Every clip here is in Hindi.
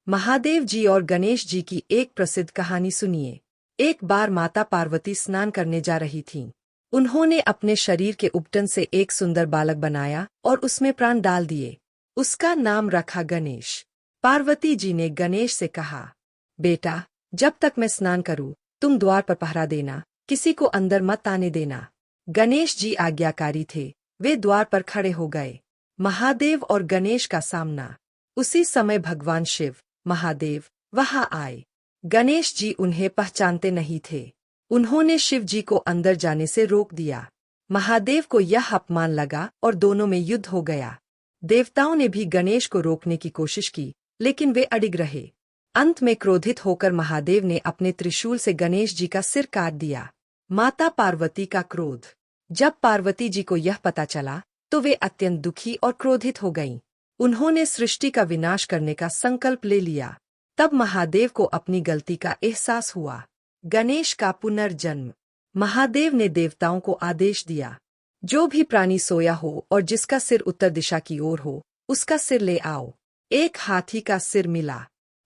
महादेव जी और गणेश जी की एक प्रसिद्ध कहानी सुनिए। एक बार माता पार्वती स्नान करने जा रही थीं। उन्होंने अपने शरीर के उपटन से एक सुंदर बालक बनाया और उसमें प्राण डाल दिए। उसका नाम रखा गणेश। पार्वती जी ने गणेश से कहा, बेटा, जब तक मैं स्नान करूं, तुम द्वार पर पहरा देना, किसी को अंदर मत आने देना। गणेश जी आज्ञाकारी थे। वे द्वार पर खड़े हो गए। महादेव और गणेश का सामना। उसी समय भगवान शिव, महादेव, वहां आए। गणेश जी उन्हें पहचानते नहीं थे। उन्होंने शिव जी को अंदर जाने से रोक दिया। महादेव को यह अपमान लगा और दोनों में युद्ध हो गया। देवताओं ने भी गणेश को रोकने की कोशिश की, लेकिन वे अडिग रहे। अंत में क्रोधित होकर महादेव ने अपने त्रिशूल से गणेश जी का सिर काट दिया। माता पार्वती का क्रोध। जब पार्वती जी को यह पता चला, तो वे अत्यंत दुखी और क्रोधित हो गईं। उन्होंने सृष्टि का विनाश करने का संकल्प ले लिया। तब महादेव को अपनी गलती का एहसास हुआ। गणेश का पुनर्जन्म। महादेव ने देवताओं को आदेश दिया, जो भी प्राणी सोया हो और जिसका सिर उत्तर दिशा की ओर हो, उसका सिर ले आओ। एक हाथी का सिर मिला।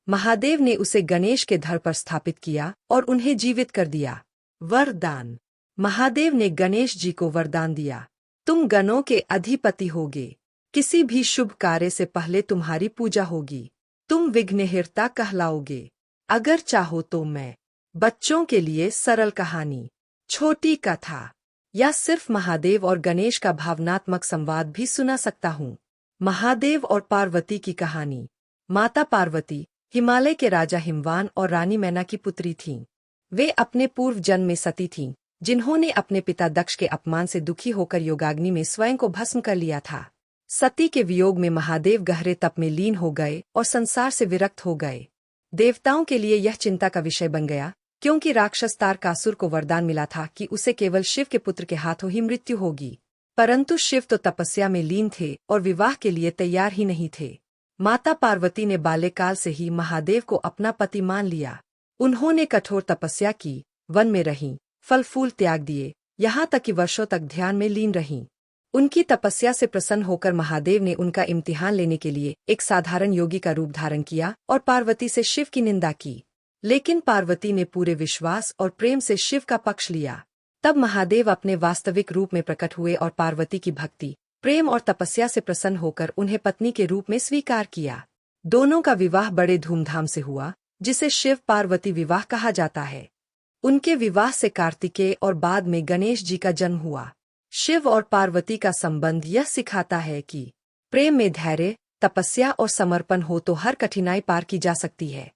महादेव ने उसे गणेश के धड़ पर स्थापित किया और उन्हें जीवित कर दिया। वरदान। महादेव ने गणेश जी को वरदान दिया, तुम गणों के अधिपति होगे। किसी भी शुभ कार्य से पहले तुम्हारी पूजा होगी। तुम विघ्नहर्ता कहलाओगे। अगर चाहो तो मैं बच्चों के लिए सरल कहानी, छोटी कथा या सिर्फ महादेव और गणेश का भावनात्मक संवाद भी सुना सकता हूँ। महादेव और पार्वती की कहानी। माता पार्वती हिमालय के राजा हिमवान और रानी मैना की पुत्री थीं। वे अपने पूर्व जन्म में सती थीं, जिन्होंने अपने पिता दक्ष के अपमान से दुखी होकर योगाग्नि में स्वयं को भस्म कर लिया था। सती के वियोग में महादेव गहरे तप में लीन हो गए और संसार से विरक्त हो गए। देवताओं के लिए यह चिंता का विषय बन गया, क्योंकि राक्षस तारकासुर को वरदान मिला था कि उसे केवल शिव के पुत्र के हाथों ही मृत्यु होगी। परंतु शिव तो तपस्या में लीन थे और विवाह के लिए तैयार ही नहीं थे। माता पार्वती ने बाल्यकाल से ही महादेव को अपना पति मान लिया। उन्होंने कठोर तपस्या की, वन में रहीं, फल फूल त्याग दिए, यहाँ तक कि वर्षों तक ध्यान में लीन रहीं। उनकी तपस्या से प्रसन्न होकर महादेव ने उनका इम्तिहान लेने के लिए एक साधारण योगी का रूप धारण किया और पार्वती से शिव की निंदा की। लेकिन पार्वती ने पूरे विश्वास और प्रेम से शिव का पक्ष लिया। तब महादेव अपने वास्तविक रूप में प्रकट हुए और पार्वती की भक्ति, प्रेम और तपस्या से प्रसन्न होकर उन्हें पत्नी के रूप में स्वीकार किया। दोनों का विवाह बड़े धूमधाम से हुआ, जिसे शिव पार्वती विवाह कहा जाता है। उनके विवाह से कार्तिकेय और बाद में गणेश जी का जन्म हुआ। शिव और पार्वती का संबंध यह सिखाता है कि प्रेम में धैर्य, तपस्या और समर्पण हो तो हर कठिनाई पार की जा सकती है।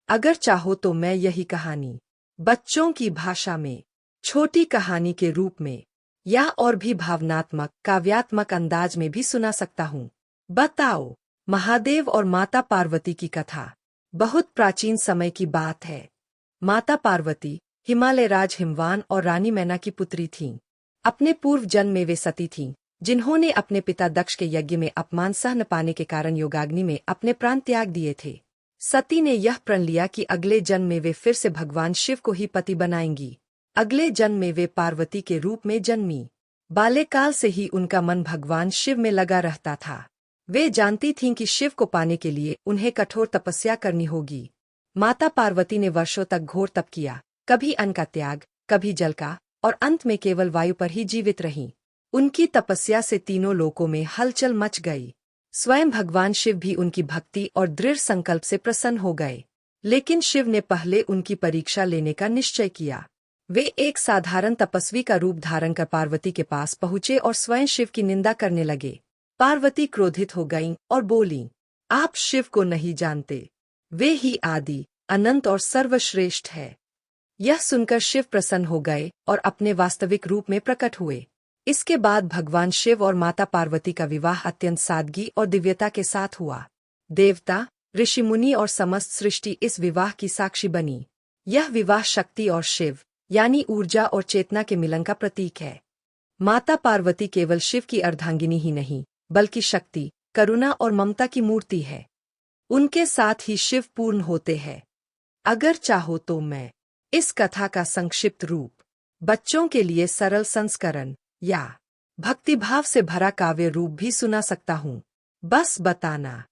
अगर चाहो तो मैं यही कहानी बच्चों की भाषा में, छोटी कहानी के रूप में या और भी भावनात्मक, काव्यात्मक अंदाज में भी सुना सकता हूँ। बताओ। महादेव और माता पार्वती की कथा बहुत प्राचीन समय की बात है। माता पार्वती हिमालय राज हिमवान और रानी मैना की पुत्री थीं। अपने पूर्व जन्म में वे सती थीं, जिन्होंने अपने पिता दक्ष के यज्ञ में अपमान सह न पाने के कारण योगाग्नि में अपने प्राण त्याग दिए थे। सती ने यह प्रण लिया कि अगले जन्म में वे फिर से भगवान शिव को ही पति बनाएंगी। अगले जन्म में वे पार्वती के रूप में जन्मी। बाल्यकाल से ही उनका मन भगवान शिव में लगा रहता था। वे जानती थीं कि शिव को पाने के लिए उन्हें कठोर तपस्या करनी होगी। माता पार्वती ने वर्षों तक घोर तप किया, कभी अन्न का त्याग, कभी जल का, और अंत में केवल वायु पर ही जीवित रहीं। उनकी तपस्या से तीनों लोकों में हलचल मच गई। स्वयं भगवान शिव भी उनकी भक्ति और दृढ़ संकल्प से प्रसन्न हो गए। लेकिन शिव ने पहले उनकी परीक्षा लेने का निश्चय किया। वे एक साधारण तपस्वी का रूप धारण कर पार्वती के पास पहुंचे और स्वयं शिव की निंदा करने लगे। पार्वती क्रोधित हो गईं और बोलीं, आप शिव को नहीं जानते। वे ही आदि, अनंत और सर्वश्रेष्ठ है। यह सुनकर शिव प्रसन्न हो गए और अपने वास्तविक रूप में प्रकट हुए। इसके बाद भगवान शिव और माता पार्वती का विवाह अत्यंत सादगी और दिव्यता के साथ हुआ। देवता, ऋषि मुनि और समस्त सृष्टि इस विवाह की साक्षी बनी। यह विवाह शक्ति और शिव, यानी ऊर्जा और चेतना के मिलन का प्रतीक है। माता पार्वती केवल शिव की अर्धांगिनी ही नहीं, बल्कि शक्ति, करुणा और ममता की मूर्ति है। उनके साथ ही शिव पूर्ण होते हैं। अगर चाहो तो मैं इस कथा का संक्षिप्त रूप, बच्चों के लिए सरल संस्करण या भक्तिभाव से भरा काव्य रूप भी सुना सकता हूँ। बस बताना।